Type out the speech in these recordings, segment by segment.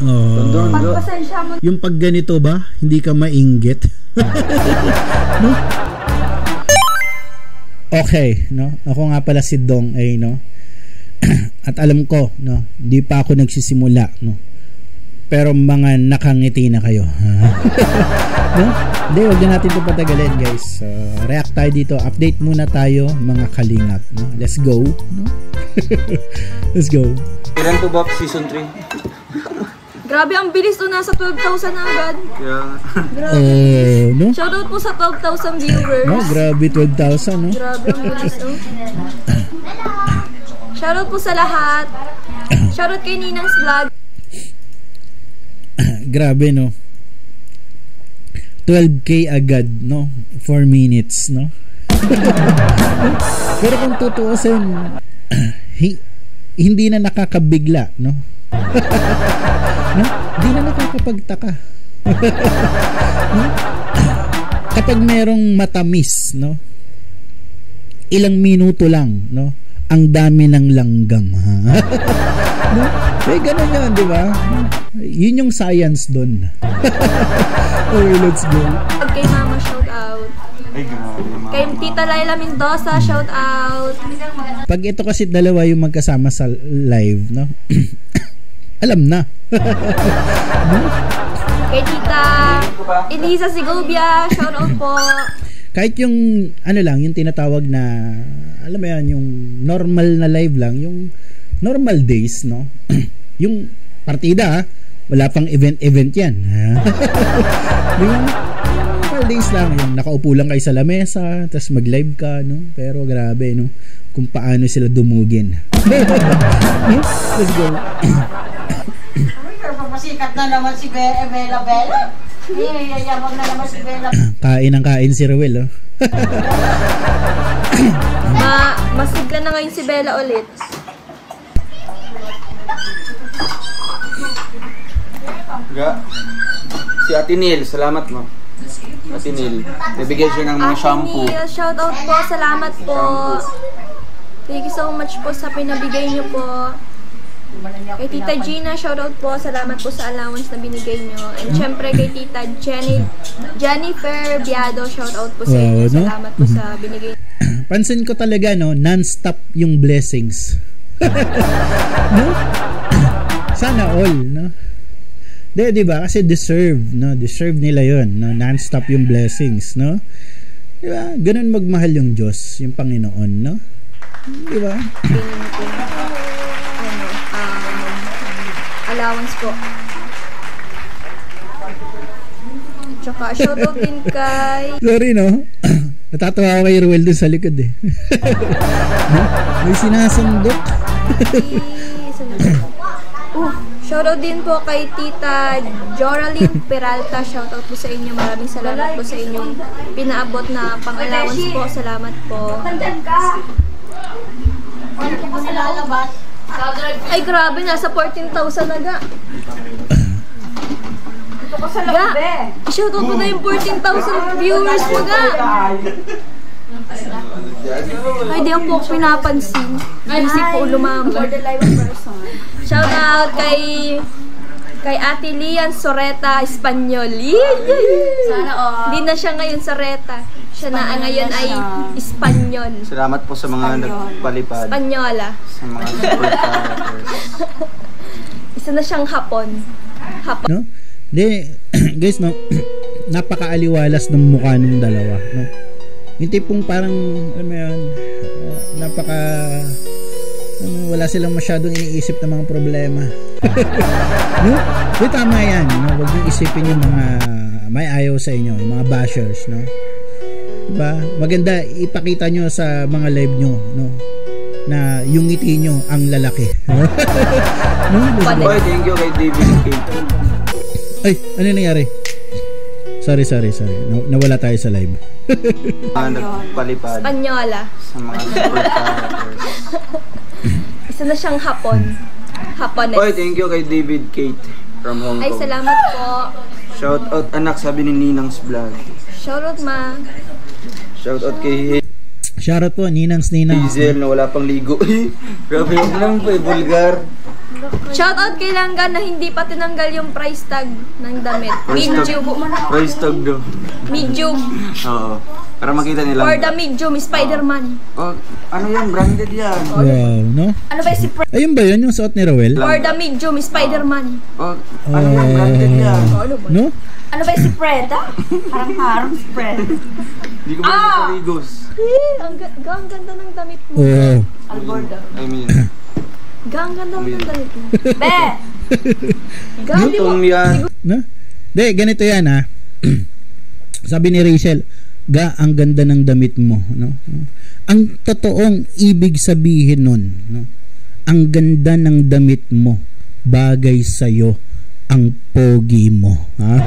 Pagpasensya mo. Yung pag ganito ba, hindi ka mainggit. No? Okay, no? Ako nga pala si Dong ay, no? At alam ko, no, hindi pa ako nagsisimula, no. Pero mga nakangiti na kayo. No? Hindi, wag na natin 'to patagalin, guys. React tayo dito. Update muna tayo, mga kalingap, no. Let's go, no. Let's go. Kailan po ba season 3? Grabe, ang bilis to, nasa 12,000 na agad. Kaya No? Shoutout po sa 12,000 viewers. No, grabe 12,000, no. Grabe, ang bilis, no. Shoutout po sa lahat. Shoutout kay Ninang's Vlog. Grabe, no. 12K agad, no. 4 minutes, no. Pero kung tutuusin, hindi na nakakabigla, no. No? Hindi na nakakapagtaka. No? Kapag merong matamis, no. Ilang minuto lang, no. Ang dami ng langgam, ha? No? Eh, ganun yun, di ba? Yun yung science dun. Okay, let's go. Kay Mama, shout out. ay grabe. Kay Tita Laila Mendoza, shout out. Pag ito kasi dalawa yung magkasama sa live, no? Alam na. No? Kay Tita Elisa Segovia, shout out po. Kahit yung ano lang, yung tinatawag na, alam mo yan, yung normal na live lang, yung normal days, no? Yung partida, wala pang event yan. Yung normal days lang, yung nakaupo lang kayo sa lamesa, tapos mag-live ka, no? Pero grabe, no? Kung paano sila dumugin. Let's go. Pasikat na naman si Bella Bella. Yayayamag na naman si Bella. Kain ang kain si Ruel, oh. Masigla na ngayon si Bella ulit. Si Ate Neil, salamat mo. Ate Neil, nabigyan siya ng mga shampoo. Ate Neil, shout out po, salamat po. Thank you so much po sa pinabigay niyo po. Kay Tita Gina, shoutout po. Salamat po sa allowance na binigay nyo. And syempre kay Tita Jennifer Biado, shoutout po sa inyo. Salamat po sa binigay. Pansin ko talaga, no, non-stop yung blessings. No? Sana all, no? Di ba? Kasi deserve, no? Deserve nila yun, no? Non-stop yung blessings, no? Di ba? Ganun magmahal yung Diyos, yung Panginoon, no? Di ba? Allowance po. Tsaka shoutout din kay... Sorry, no? Natatawa ako kay Ruel dun sa likod, eh. No? May sinasandok. Shoutout din po kay Tita Joraline Peralta. Shoutout po sa inyo. Maraming salamat po sa inyong pinaabot na pang-allowance po. Salamat po. Ay, grabe, nasa 14,000 na ga. Ga, shoutout ko na yung 14,000 viewers mo, ga. Ay, di ako po pinapansin. Busy po lumama. Shoutout kay Ate Lian Soreta Espanyol. Sana all. Hindi na siya ngayon Soreta. Siya na ngayon ay Espanyol. Salamat po sa mga nagpalipad. Espanyola. Sa mga super characters. Isa na siyang Hapon. No? Guys, no? Napakaaliwalas ng mukha ng dalawa, no? Yung tipong parang, ano yan, wala silang masyadong iniisip na mga problema. No? Di tama yan, no? Huwag nyo isipin yung mga may ayaw sa inyo, yung mga bashers, no? Diba? Maganda ipakita nyo sa mga live nyo, no, na yung ngiti nyo ang lalaki. No? Boy, thank you kay David Kate. Ay, ano nangyari? Sorry. Nawala tayo sa live. Nagpalipad. Espanyola. Sa mga super characters. Isa na siyang Hapon. Hapones. Boy, thank you kay David Kate from Hong Kong. Ay, salamat po. Shout out anak, sabi ni Ninang's Vlog. Shoutout ma. Shoutout kay Shoutout po, Ninang's. Hazel na wala pang ligo. Grabe, huwag lang po, vulgar. Shoutout kay Langga na hindi pa tinanggal yung price tag ng damit. Medium. Price tag daw. Medium. Oo. Para makita nila. For the medium, Spider-Man. Oh, ano yan? Branded yan. Wow, no? Ano ba si Fred? Ayun ba yun yung suot ni Rowel? For the medium, Spider-Man. Oh, ano yan? Branded yan. No? Ano ba si Fred, ha? Harang-harang si Fred. Hindi ko ba yung Sarigos? Ang ganda ng damit mo. Oo. Alborda. I mean, Ang ganda ng damit mo. Be! Newton yan. No? De, ganito yan ha. Sabi ni Rachel, ang ganda ng damit mo, no? Ang totoong ibig sabihin nun, no? Ang ganda ng damit mo, bagay sa'yo ang pogi mo, ha?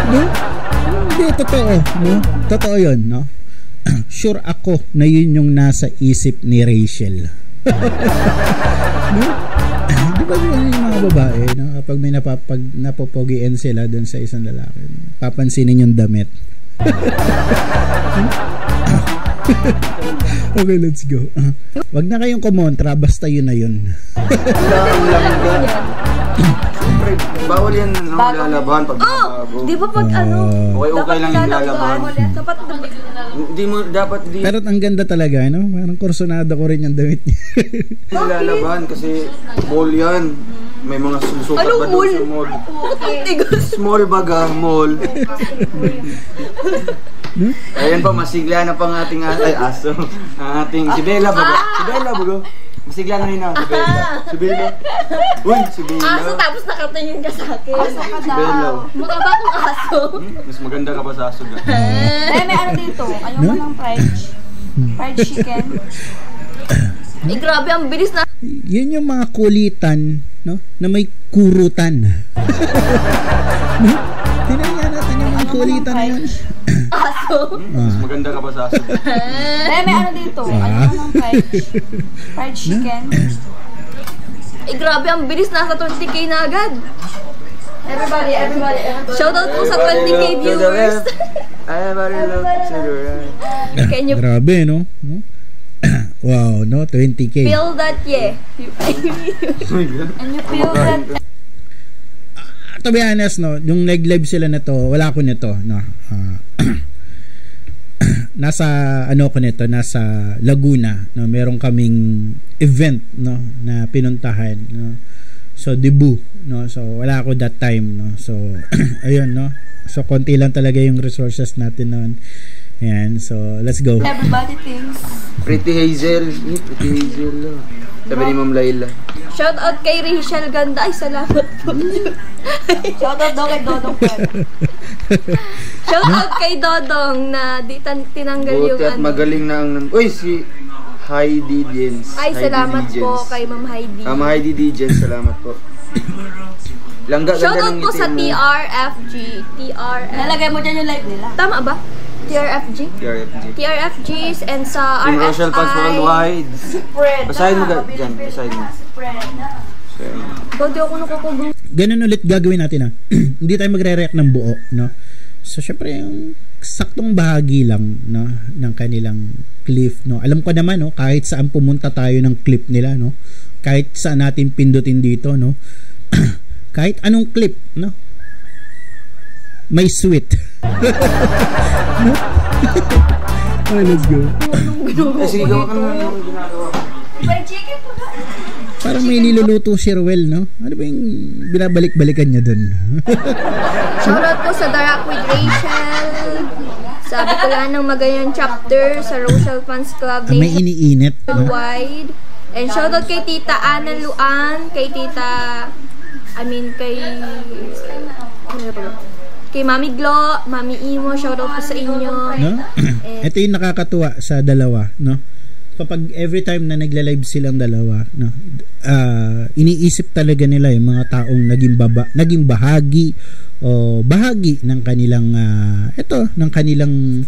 No? Hindi, totoo, no? Totoo yun, no? Sure ako na yun yung nasa isip ni Rachel. No? Di ba yun yung mga babae, no? Kapag may napopogian sila dun sa isang lalaki, no? Papansinin yung damit. Okay, let's go. Wag na kayong kumontra, basta yun na yun. Siyempre, bawal yan ng lalabahan pag bago. Di ba pag Okay lang yung lalabahan. Dapat Hindi mo, dapat di Pero ang ganda talaga, no? Parang kursunada ko rin yung damit niya. lalabahan kasi mall yan. May mga susukat ba doon sa mall? Small baga, mall. Ayan pa, masigla na pang ating aso. Ang ating si Bella baga. Si Bella baga. Masigla na rin ako, si Bella. Si Bella. Uy, si Bella. aso tapos nakatingin ka sa akin. Aso ka Si Bella. Mukha ba akong aso? Mas maganda ka pa sa aso ga. May ano dito? Ayaw mo ng fried chicken. Grabe, ang bilis na. Yun yung mga kulitan, no? Na may kurutan. No? Tinanyan natin yung mga kulitan na yun. Aso. Mas maganda ka pa sa aso ga. May ano dito? Ayaw mo ng fried chicken. Grabe, ang bilis. Nasa 20k na agad. Everybody. Shoutout po sa 20k viewers. Everybody look to the right. Can you Grabe, no? Wow, no? 20k. feel that, yeah? Oh my God. And you feel that? To be honest, no? Yung nag-live sila na to, wala ko nito, no? Nasa, ano ko nito, nasa Laguna, no? Meron kaming event, no? Na pinuntahan, no? So, debut, no? So, wala ako that time, no? So, ayun, no? So, konti lang talaga yung resources natin noon. Ayan, so, let's go. Everybody thinks. Pretty Hazel. Pretty Hazel. Sabi ni Ma'am Laila. Shoutout kay Rachel Ganda. Ay, salamat po. Shoutout daw kay Dodong. Shoutout kay Dodong na di tinanggal yung Buti at magaling na ang... Uy, si Heidi Diens. Ay, salamat po kay Ma'am Heidi. Ma'am Heidi Diens, salamat po. Langga, ganda Shoutout ng po ngiti sa mo. TRFG. Nalagay mo dyan yung live nila. Tama ba? TRFG? TRFGs and sa Team Rochelle Fans RFI. Worldwide. Basahin mo dyan. Basahin mo. Ba't di ako nakakabang? Ganun ulit gagawin natin, ha? Hindi tayo magre-react ng buo, no? So, syempre, yung saktong bahagi lang, no? Ng kanilang clip, no? Alam ko naman, no? Kahit saan pumunta tayo ng clip nila, no? Kahit saan natin pindutin dito, no? Kahit anong clip, no? May sweet. No? Okay, let's go. Sige, gawa ka naman yung ginagawa. Fried chicken po ba? Parang may niluluto si Rowel, no? Ano ba yung binabalik-balikan niya dun? Shoutout po sa Darak with Rachel. Sabi ko lang ng magayang chapter sa Rochelle Fans Club May iniinit. No? Worldwide. And shoutout kay Tita Ana Luan, kay kay Mami Glo, Mami Imo, shoutout po sa inyo. No? Ito yung nakakatuwa sa dalawa, no? Kapag every time na nagla-live silang dalawa, no? Iniisip talaga nila yung mga taong naging bahagi o bahagi ng kanilang ng kanilang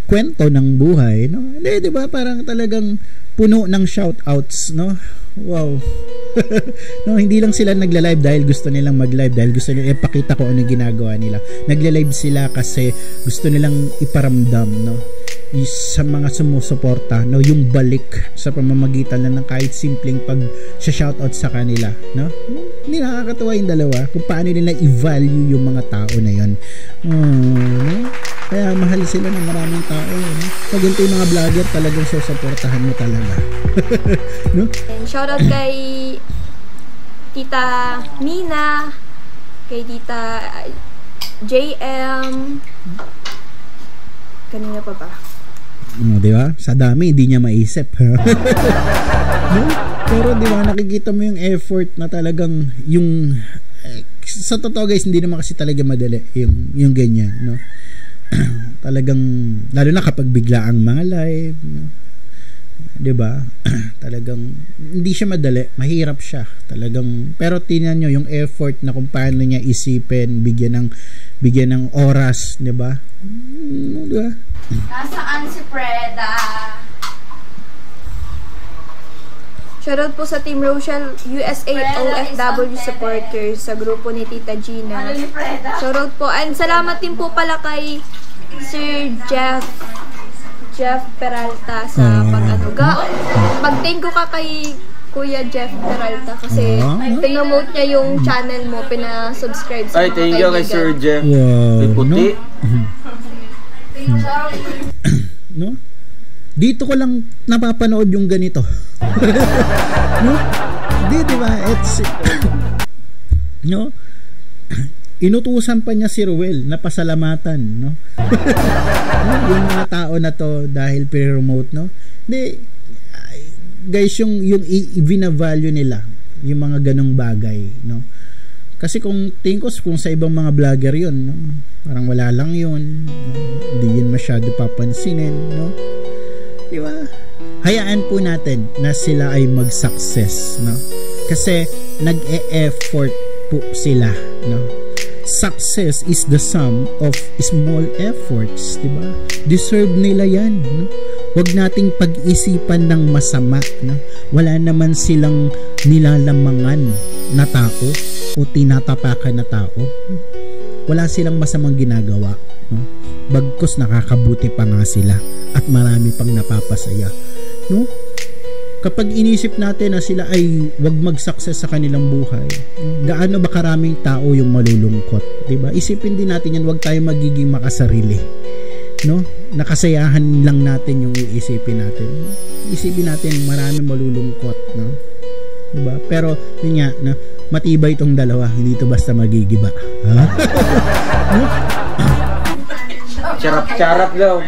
kwento ng buhay, no? Hindi, 'di ba? Parang talagang puno ng shoutouts, no? Wow. No, hindi lang sila nagla-live dahil gusto nilang mag-live, dahil gusto nilang ipakita ko ano ginagawa nila. Nagla-live sila kasi gusto nilang iparamdam, no? sa mga sumusuporta, no, yung balik sa pamamagitan lang ng kahit simpleng pag-shoutout sa kanila, no? Hindi nakakatuwa yung dalawa kung paano nila i-value yung mga tao na yon. No? Kaya mahal sila ng maraming tao, no? Pag ganito yung mga vlogger, talagang susuportahan mo talaga. No? And shoutout kay Tita Nina, kay Tita JM, kanina pa ba? Di ba? Sa dami, hindi niya maisip. No? Pero di ba, nakikita mo yung effort na talagang yung sa totoo guys, hindi naman kasi talaga madali yung ganyan, no? Talagang, lalo na kapag bigla ang mga live, no? Di ba? Talagang hindi siya madali, mahirap siya talagang, pero tingnan nyo yung effort na kung paano niya isipin, bigyan ng oras, di ba? Di ba? Nasaan si Preda? Shoutout po sa Team Rochelle USA OFW supporters sa grupo ni Tita Gina. Ano ni Preda? Shoutout po. And salamat din po pala kay Sir Jeff Peralta sa mag-thank ko ka kay Kuya Jeff Peralta kasi pinomote niya yung channel mo, pinasubscribe sa mga thank you kay Sir Jeff. Wow, puti. No? Dito ko lang napapanood yung ganito. No? Di ba? It's no? Inutusan pa niya si Ruel na pasalamatan, no? Yung mga tao na to dahil pre-remote, no? Di, guys, yung i-value nila yung mga ganong bagay, no? Kasi kung tingkos kung sa ibang mga vlogger yun, no? Parang wala lang yun, no? Hindi yun masyado papansinin, no? Di ba? Hayaan po natin na sila ay mag-success, no? Kasi nag-e-effort po sila, no? Success is the sum of small efforts, di ba? Deserve nila yan, no? Huwag nating pag-isipan ng masama, no? Wala naman silang nilalamangan na tao o tinatapakan na tao. Wala silang masamang ginagawa, no? Bagkus nakakabuti pa nga sila at marami pang napapasaya, no? Kapag inisip natin na sila ay wag mag-success sa kanilang buhay, gaano ba karaming tao yung malulungkot, 'di ba? Isipin din natin yan, wag tayo magiging makasarili, no? Nakasayahan lang natin yung iisipin natin. Isipin natin maraming malulungkot, no? 'Di ba? Pero yun nga, no? Matibay itong dalawa, hindi ito basta magigiba. Ha? No? Charap-charap daw.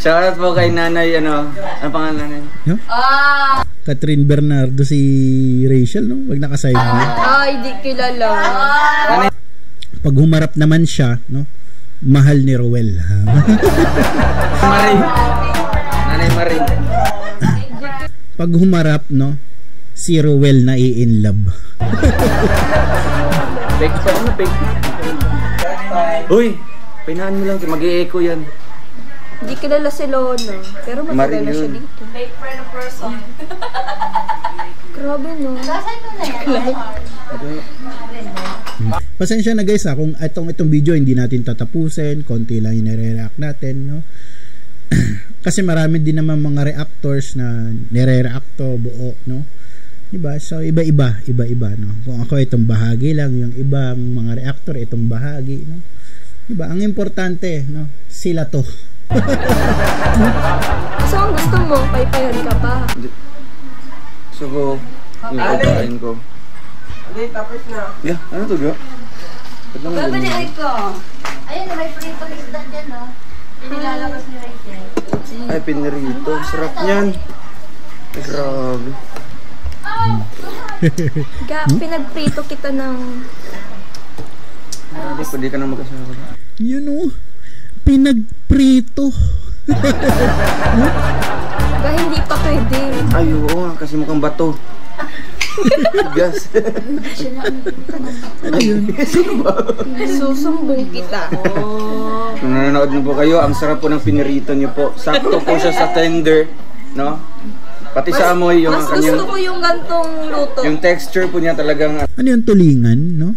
Shoutout po kay nanay, ano pangalan nanay? No? Catherine Bernardo, si Rachel, no? Wag nakaside mo. Ay, di kilala. Pag humarap naman siya, no? Mahal ni Ruel. Maring. Nanay Maring. Pag humarap, no? Si Ruel na in love. Fake pa, ano fake? Uy, pinahan mo lang, mag-e-echo yan. Hindi kilala si Lola, pero matagal na siya dito. Fake friend of person. Grabe, no? Nasaan ko na yan? Pasensya na guys, kung itong video hindi natin tatapusin, konti lang yung nire-react natin, no? Kasi marami din naman mga reactors na nire-reacto buo, no? Diba? So iba-iba, no? Kung ako itong bahagi lang, yung ibang mga reactor itong bahagi, no? Diba? Ang importante, no? Sila to. So, ang gusto mo, paypayan ka pa. So ko, yung pagkain ko. Tapos na. Yeah, ano to bro? Babalikin ko. Ayun, may prito isda dyan, no? Inilalabas ni Rachel. Ay, pinirito. Sarap niyan. Grabe. Pinagprito kita ng... Pwede ka na mag-asawa. Yun o. Pinagprito. Hindi pa pwede. Ay, oo, kasi mukhang bato. Gas. Ayun. Susumbong kita. Kung nanonood na po kayo, ang sarap po ng pinirito niyo po. Sakto po siya sa tender, no? Pati sa amoy yung Mas gusto ko yung gantong luto. yung texture po niya talagang Ano yung tulingan, no?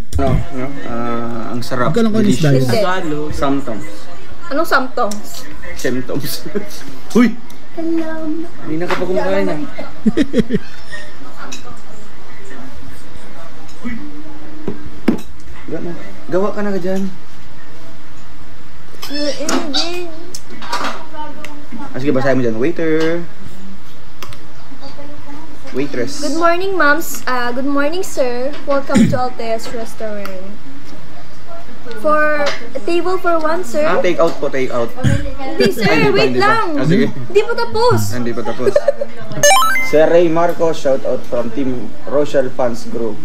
ang sarap. Magkalang ko Delicious. dahil. Hindi. Symptoms. Anong symptoms? Symptoms. Uy! Hindi na ka pa kumakain na. Gawa ka na ka dyan. Hindi. Sige, basahin mo dyan. Waiter. Waitress. Good morning, moms. Good morning, sir. Welcome to Alteas Restaurant. For a table for one, sir. Take out po, take out. Hindi, sir. Ay, Wait hindi pa. lang. Sige. Hindi pa tapos. Hindi pa tapos. Sir Ray Marcos, shout out from Team Rochelle Fans Group.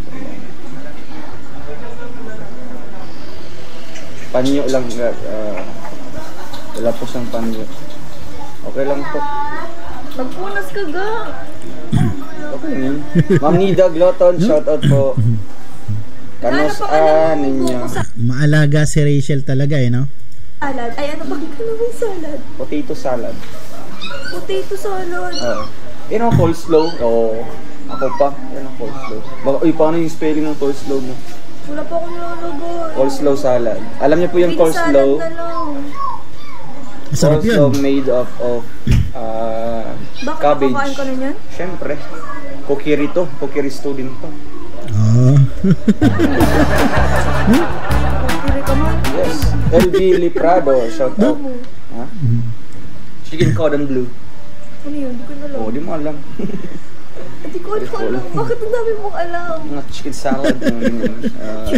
Panyo lang. Wala po siyang panyo. Okay lang po. Magpunas ka ga. Okay na. Ma'am Nida Gloton, shout out po. Kanos ninyo. Maalaga si Rachel talaga no? Salad. Ay, ano bang kalawang salad? Potato salad. Potato salad. Oo. Yan ang coleslaw. Oo. Ako pa. Yan ang coleslaw. Uy, paano yung spelling ng coleslaw mo? Wala pa akong nilalagay. Coleslaw salad. Alam niyo po yung Green coleslaw? salad na lang. Masarap Coleslaw yun. made of Bakit cabbage. nakakain ka na yan? Siyempre. Kokiri to. Kokiri student to. Oh. Kiri ka man. Yes. LB Liprado, shout out. Ha? Chicken cordon bleu. Ano yun? Hindi ko na alam. Oh, di mo alam. Hindi ko alam. Bakit ang dami mong alam? Mga chicken salad. Mga ganyan.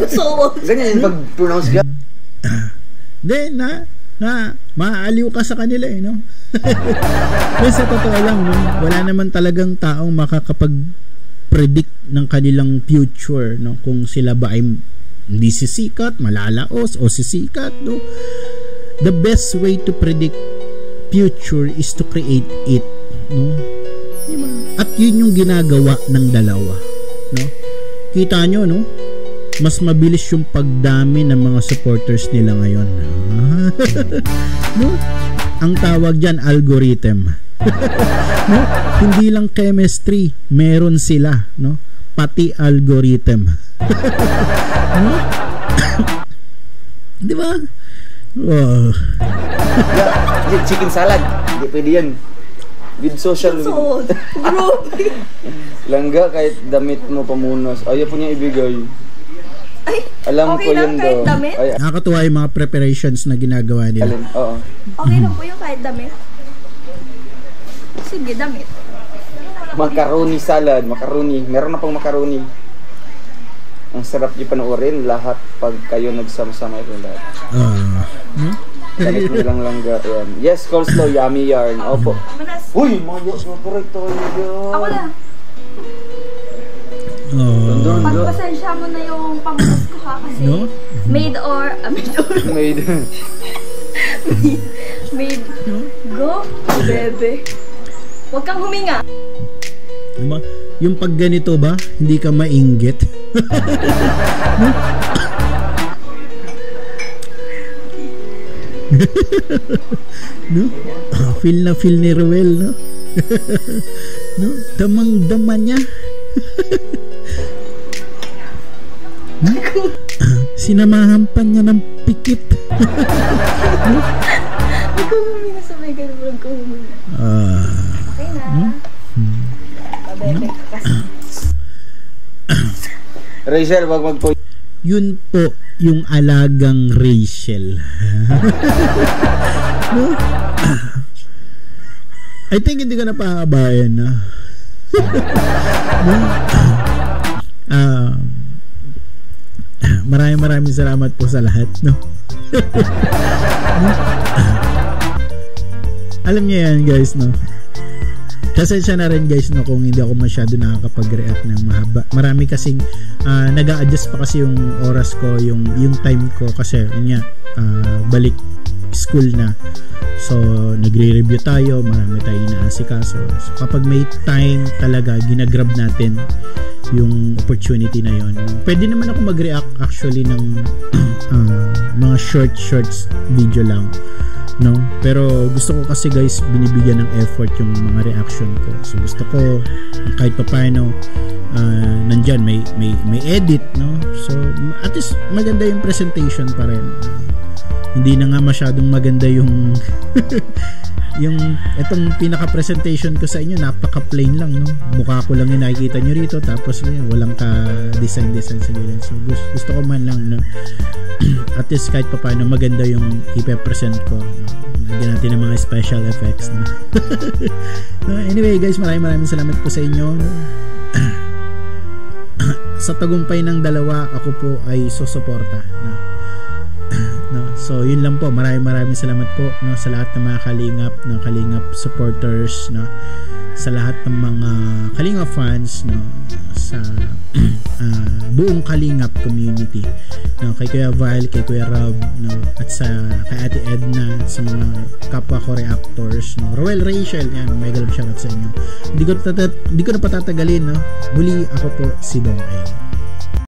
So, Ganyan yung pag-pronounce ka. Then, maaaliw ka sa kanila no? Pero sa totoo lang, no? Wala naman talagang taong makakapag-predict ng kanilang future, no? Kung sila ba ay hindi sisikat, malalaos, o sisikat, no? The best way to predict future is to create it, no? Diba? At yun yung ginagawa ng dalawa, no? Kita nyo, no? Mas mabilis yung pagdami ng mga supporters nila ngayon. No? Ang tawag dyan, algorithm. No? Hindi lang chemistry, meron sila, no? Pati algorithm. No? Di ba? Oh. Chicken salad. Hindi pwede yan. With social so, grabe. Langga kahit damit mo pamunas. Ayaw po niya ibigay. Ay, Alam okay ko lang yun kahit daw. damit? Ay, Nakakatuwa yung mga preparations na ginagawa nila. alin? Oo. Okay lang po yung kahit damit? Sige, damit. Macaroni salad. Macaroni. Meron na pang macaroni. Ang sarap niyo panoorin. Lahat pag kayo nagsama-sama ito lahat. No? Damit mo lang langga. Yan. Yes, coleslaw. Yummy yarn. Opo. Manas. Uy! Mga Diyos. Correct to. Ako na. Oh. Pagpasensya mo na yung pamunas ko ha kasi No? made or Made. made go bebe. Huwag kang huminga. Diba? Yung pag ganito ba, hindi ka mainggit. No? Feel na feel ni Ruel, no? No? Damang-dama niya. No? Sinamahan pa niya ng pikit. Huwag kang huminga sa may ganun. Huwag kang huminga. Okay na. Pabebe ka kasi. Rachel, wag magpo. Yun po yung alagang Rachel. No? I think hindi ko na pahabayan na. No? Maraming salamat po sa lahat, no? Alam niyo yan, guys, no? Pasensya na rin, guys, no, kung hindi ako masyado nakakapag-react ng mahaba. Marami kasing nag-a-adjust pa kasi yung oras ko, yung time ko kasi yun nga, balik school na. So, nagre-review tayo, marami tayong inaasikaso. So, kapag may time talaga, ginagrab natin yung opportunity na yon. Pwede naman ako mag-react actually ng mga shorts video lang. no? Pero gusto ko kasi guys, binibigyan ng effort yung mga reaction ko. So gusto ko kahit papaano nandyan may edit, no? So at least maganda yung presentation pa rin. Hindi na nga masyadong maganda yung yung itong pinaka-presentation ko sa inyo, napaka-plain lang, no? Mukha ko lang yung nakikita nyo rito, tapos walang ka-design sa gilid. So gusto ko man lang, no? At least kahit papaano maganda yung ipe-present ko, no? Lagyan natin ng mga special effects, no? No, anyway guys, maraming salamat po sa inyo, no? Sa tagumpay ng dalawa, ako po ay susuporta, no? No, so yun lang po, maraming salamat po, no, sa lahat ng mga kalingap, no, kalingap supporters, no, sa lahat ng mga kalingap fans, no, sa buong kalingap community, no, kay Kuya Val, kay Kuya Rob, no, at kay Ate Edna, sa mga kapwa ko reactors, no, Roel, Rachel, yan, may galap shoutout sa inyo. Hindi ko na patatagalin, no. Muli ako po si Bong A.